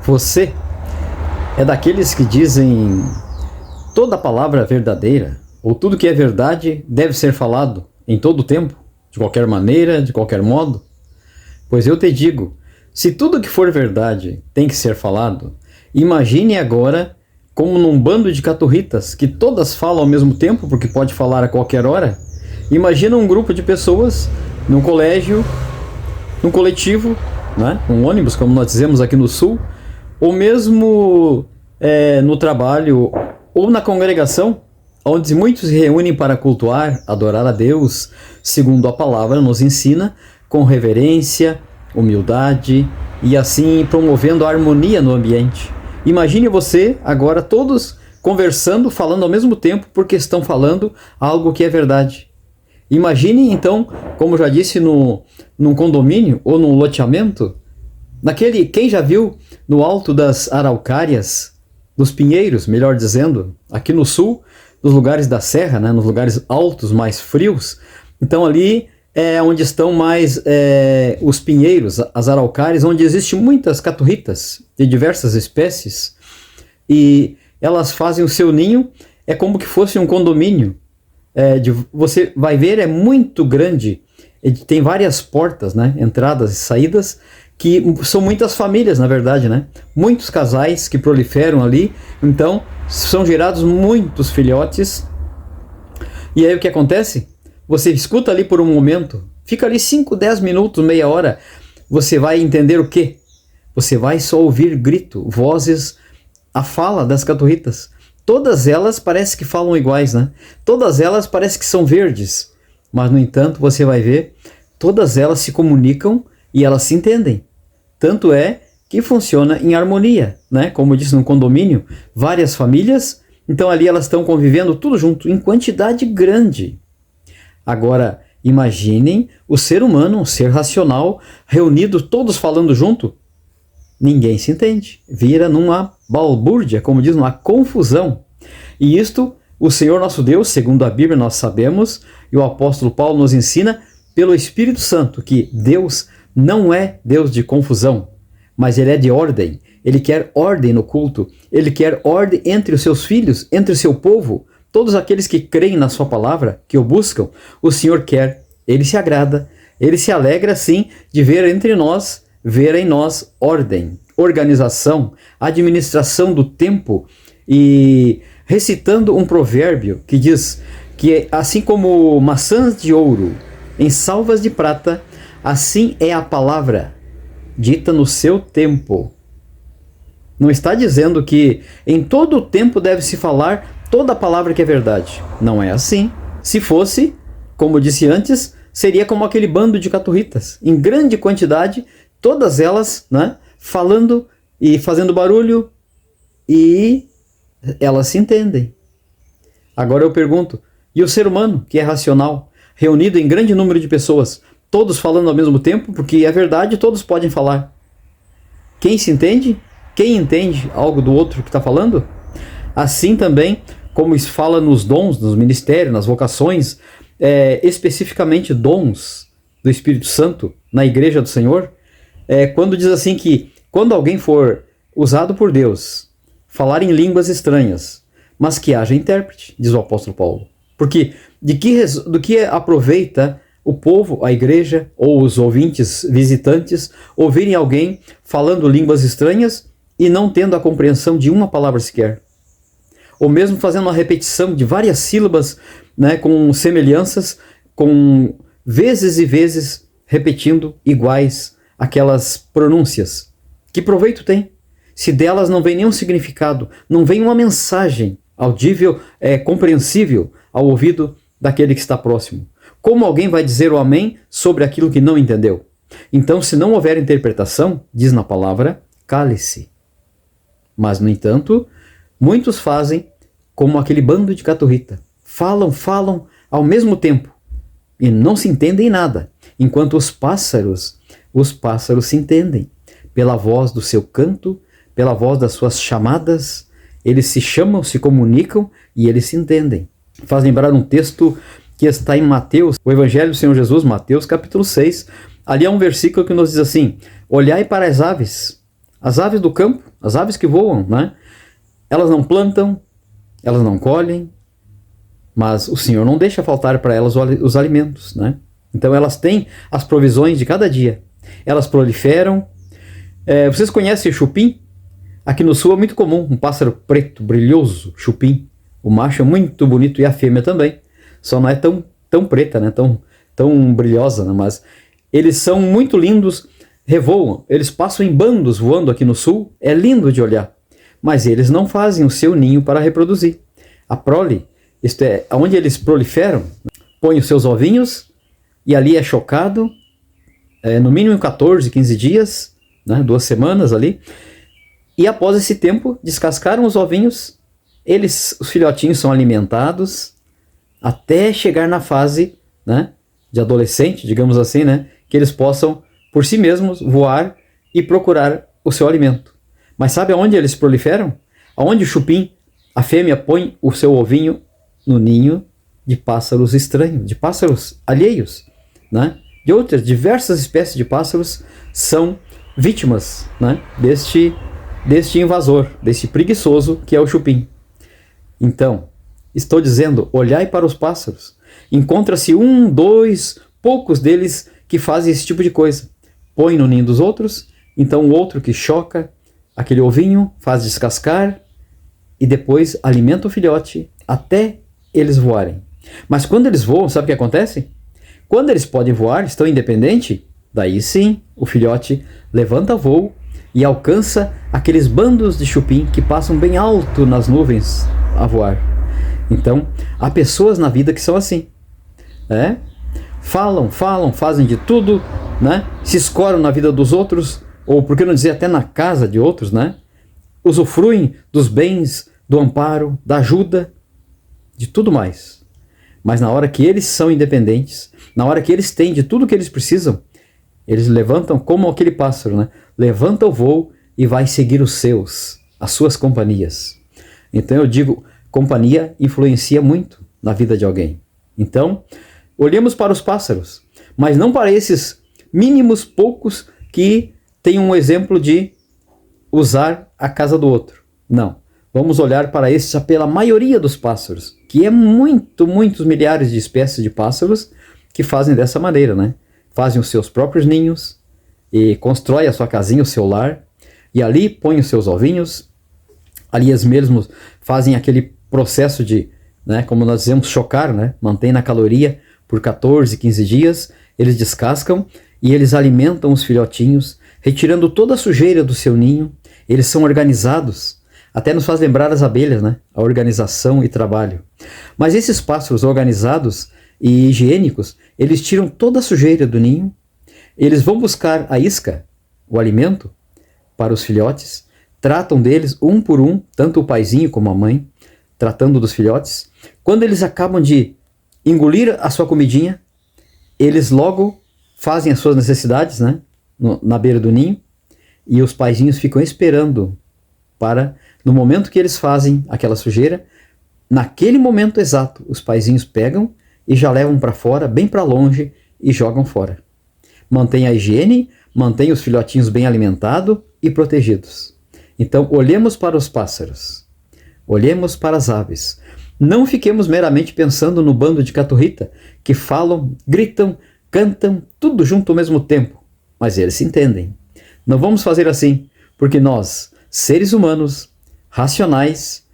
Você é daqueles que dizem toda palavra verdadeira, ou tudo que é verdade deve ser falado em todo o tempo, de qualquer maneira, de qualquer modo? Pois eu te digo, se tudo que for verdade tem que ser falado, imagine agora como num bando de caturritas que todas falam ao mesmo tempo, porque pode falar a qualquer hora. Imagina um grupo de pessoas num colégio, num coletivo, né? Um ônibus, como nós dizemos aqui no sul, ou mesmo no trabalho ou na congregação, onde muitos se reúnem para cultuar, adorar a Deus, segundo a palavra nos ensina, com reverência, humildade e assim promovendo a harmonia no ambiente. Imagine você agora todos conversando, falando ao mesmo tempo, porque estão falando algo que é verdade. Imagine então, como já disse, num condomínio ou num loteamento, quem já viu no alto das araucárias, dos pinheiros, melhor dizendo, aqui no sul, nos lugares da serra, né, nos lugares altos, mais frios, então ali é onde estão mais os pinheiros, as araucárias, onde existem muitas caturritas de diversas espécies, e elas fazem o seu ninho, é como que fosse um condomínio. Você vai ver, é muito grande, tem várias portas, né, entradas e saídas, que são muitas famílias, na verdade, né? Muitos casais que proliferam ali, então são gerados muitos filhotes. E aí o que acontece? Você escuta ali por um momento, fica ali 5, 10 minutos, meia hora, você vai entender o quê? Você vai só ouvir grito, vozes, a fala das caturritas. Todas elas parece que falam iguais, né? Todas elas parece que são verdes, mas no entanto você vai ver, todas elas se comunicam e elas se entendem. Tanto é que funciona em harmonia, né? Como eu disse, num condomínio, várias famílias, então ali elas estão convivendo tudo junto, em quantidade grande. Agora, imaginem o ser humano, um ser racional, reunido, todos falando junto. Ninguém se entende, vira numa balbúrdia, como diz, uma confusão. E isto, o Senhor nosso Deus, segundo a Bíblia nós sabemos, e o apóstolo Paulo nos ensina, pelo Espírito Santo, que Deus não é Deus de confusão, mas Ele é de ordem. Ele quer ordem no culto, Ele quer ordem entre os seus filhos, entre o seu povo, todos aqueles que creem na sua palavra, que o buscam, o Senhor quer, Ele se agrada, Ele se alegra sim de ver em nós ordem, organização, administração do tempo, e recitando um provérbio que diz que assim como maçãs de ouro em salvas de prata, assim é a palavra dita no seu tempo. Não está dizendo que em todo o tempo deve-se falar toda a palavra que é verdade. Não é assim. Se fosse, como disse antes, seria como aquele bando de caturritas, em grande quantidade, todas elas, né, falando e fazendo barulho, e elas se entendem. Agora eu pergunto, e o ser humano, que é racional, reunido em grande número de pessoas, todos falando ao mesmo tempo, porque é verdade, todos podem falar. Quem se entende? Quem entende algo do outro que está falando? Assim também, como se fala nos dons, nos ministérios, nas vocações, especificamente dons do Espírito Santo na Igreja do Senhor, quando diz assim que quando alguém for usado por Deus, falar em línguas estranhas, mas que haja intérprete, diz o apóstolo Paulo. Porque do que aproveita o povo, a igreja ou os ouvintes, visitantes, ouvirem alguém falando línguas estranhas e não tendo a compreensão de uma palavra sequer? Ou mesmo fazendo uma repetição de várias sílabas, né, com semelhanças, com vezes e vezes repetindo iguais aquelas pronúncias. Que proveito tem? Se delas não vem nenhum significado, não vem uma mensagem audível, compreensível ao ouvido daquele que está próximo. Como alguém vai dizer o amém sobre aquilo que não entendeu? Então, se não houver interpretação, diz na palavra, cale-se. Mas, no entanto, muitos fazem como aquele bando de caturrita. Falam ao mesmo tempo e não se entendem nada, enquanto os pássaros se entendem pela voz do seu canto, pela voz das suas chamadas. Eles se chamam, se comunicam e eles se entendem. Faz lembrar um texto que está em Mateus, o Evangelho do Senhor Jesus, Mateus capítulo 6. Ali há um versículo que nos diz assim: olhai para as aves, As aves do campo, as aves que voam, né? Elas não plantam, elas não colhem, mas o Senhor não deixa faltar para elas os alimentos, né? Então elas têm as provisões de cada dia. Elas proliferam. Vocês conhecem o chupim? Aqui no sul é muito comum, um pássaro preto, brilhoso, chupim. O macho é muito bonito e a fêmea também. Só não é tão preta, né? Tão brilhosa, né? Mas eles são muito lindos, revoam. Eles passam em bandos voando aqui no sul. É lindo de olhar. Mas eles não fazem o seu ninho para reproduzir. A prole, isto é, onde eles proliferam, põem os seus ovinhos e ali é chocado, no mínimo 14, 15 dias, né? 2 semanas ali. E após esse tempo, descascaram os ovinhos, os filhotinhos são alimentados até chegar na fase, né, de adolescente, digamos assim, né, que eles possam, por si mesmos, voar e procurar o seu alimento. Mas sabe aonde eles proliferam? Aonde o chupim, a fêmea, põe o seu ovinho no ninho de pássaros estranhos, de pássaros alheios, né? De outras diversas espécies de pássaros são vítimas, né, deste invasor, desse preguiçoso que é o chupim. Então, estou dizendo, olhai para os pássaros. Encontra-se 1, 2, poucos deles que fazem esse tipo de coisa. Põe no ninho dos outros, então o outro que choca aquele ovinho, faz descascar e depois alimenta o filhote até eles voarem. Mas quando eles voam, sabe o que acontece? Quando eles podem voar, estão independentes, daí sim, o filhote levanta voo e alcança aqueles bandos de chupim que passam bem alto nas nuvens a voar. Então, há pessoas na vida que são assim. Falam, fazem de tudo, né? Se escoram na vida dos outros, ou por que não dizer até na casa de outros, né? Usufruem dos bens, do amparo, da ajuda, de tudo mais. Mas na hora que eles são independentes, na hora que eles têm de tudo que eles precisam, eles levantam como aquele pássaro, né? Levanta o voo e vai seguir os seus, as suas companhias. Então eu digo, companhia influencia muito na vida de alguém. Então, olhemos para os pássaros, mas não para esses mínimos poucos que têm um exemplo de usar a casa do outro. Não. Vamos olhar para esses pela maioria dos pássaros, que é muitos milhares de espécies de pássaros que fazem dessa maneira, né? Fazem os seus próprios ninhos e constroem a sua casinha, o seu lar, e ali põem os seus ovinhos, ali eles mesmos fazem aquele processo de, né, como nós dizemos, chocar, né? Mantém na caloria por 14, 15 dias, eles descascam e eles alimentam os filhotinhos, retirando toda a sujeira do seu ninho. Eles são organizados, até nos faz lembrar as abelhas, né? A organização e trabalho. Mas esses pássaros organizados e higiênicos, eles tiram toda a sujeira do ninho, eles vão buscar a isca, o alimento, para os filhotes, tratam deles um por um, tanto o paizinho como a mãe, tratando dos filhotes. Quando eles acabam de engolir a sua comidinha, eles logo fazem as suas necessidades, né? Na beira do ninho, e os paizinhos ficam esperando para, no momento que eles fazem aquela sujeira, naquele momento exato, os paizinhos pegam e já levam para fora, bem para longe, e jogam fora. Mantém a higiene, mantém os filhotinhos bem alimentados e protegidos. Então, olhemos para os pássaros, olhemos para as aves. Não fiquemos meramente pensando no bando de caturrita, que falam, gritam, cantam, tudo junto ao mesmo tempo, mas eles se entendem. Não vamos fazer assim, porque nós, seres humanos, racionais,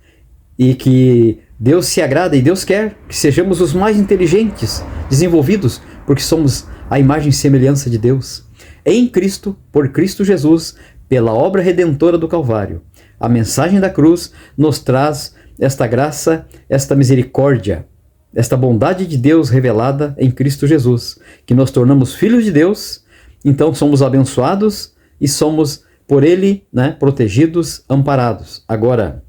e que Deus se agrada e Deus quer que sejamos os mais inteligentes, desenvolvidos, porque somos a imagem e semelhança de Deus. Em Cristo, por Cristo Jesus, pela obra redentora do Calvário. A mensagem da cruz nos traz esta graça, esta misericórdia, esta bondade de Deus revelada em Cristo Jesus, que nos tornamos filhos de Deus, então somos abençoados e somos por Ele, né, protegidos, amparados. Agora,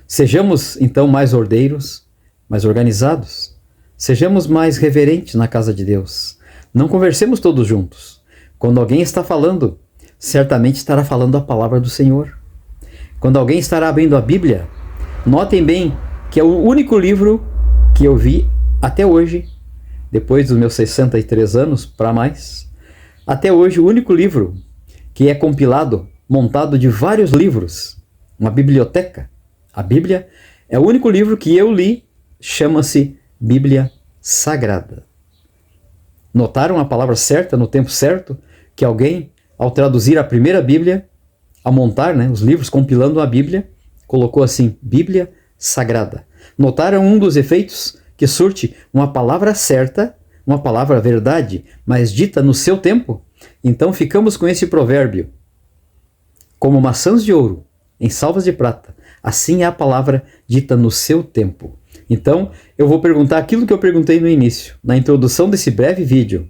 sejamos então mais ordeiros, mais organizados, sejamos mais reverentes na casa de Deus. Não conversemos todos juntos. Quando alguém está falando, certamente estará falando a palavra do Senhor. Quando alguém estará abrindo a Bíblia, notem bem que é o único livro que eu vi até hoje, depois dos meus 63 anos para mais, até hoje o único livro que é compilado montado de vários livros, uma biblioteca. A Bíblia é o único livro que eu li, chama-se Bíblia Sagrada. Notaram a palavra certa no tempo certo? Que alguém, ao traduzir a primeira Bíblia, a montar, né, os livros, compilando a Bíblia, colocou assim, Bíblia Sagrada. Notaram um dos efeitos? Que surte uma palavra certa, uma palavra verdade, mas dita no seu tempo? Então ficamos com esse provérbio. Como maçãs de ouro, em salvas de prata, assim é a palavra dita no seu tempo. Então, eu vou perguntar aquilo que eu perguntei no início, na introdução desse breve vídeo.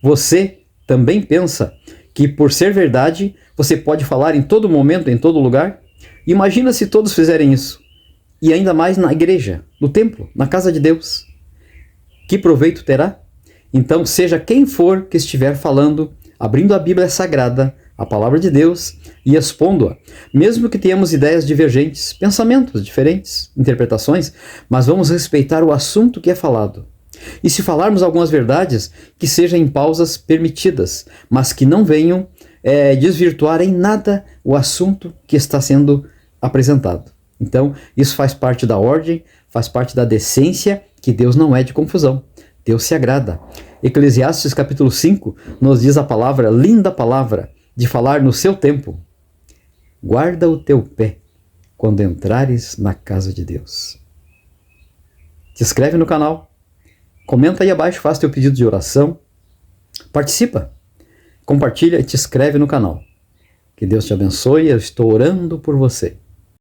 Você também pensa que por ser verdade, você pode falar em todo momento, em todo lugar? Imagina se todos fizerem isso. E ainda mais na igreja, no templo, na casa de Deus. Que proveito terá? Então, seja quem for que estiver falando, abrindo a Bíblia Sagrada, a palavra de Deus, e expondo-a, mesmo que tenhamos ideias divergentes, pensamentos diferentes, interpretações, mas vamos respeitar o assunto que é falado. E se falarmos algumas verdades, que sejam em pausas permitidas, mas que não venham desvirtuar em nada o assunto que está sendo apresentado. Então, isso faz parte da ordem, faz parte da decência, que Deus não é de confusão. Deus se agrada. Eclesiastes capítulo 5 nos diz a palavra, linda palavra, de falar no seu tempo. Guarda o teu pé quando entrares na casa de Deus. Te inscreve no canal. Comenta aí abaixo, faz teu pedido de oração. Participa. Compartilha e te inscreve no canal. Que Deus te abençoe. Eu estou orando por você.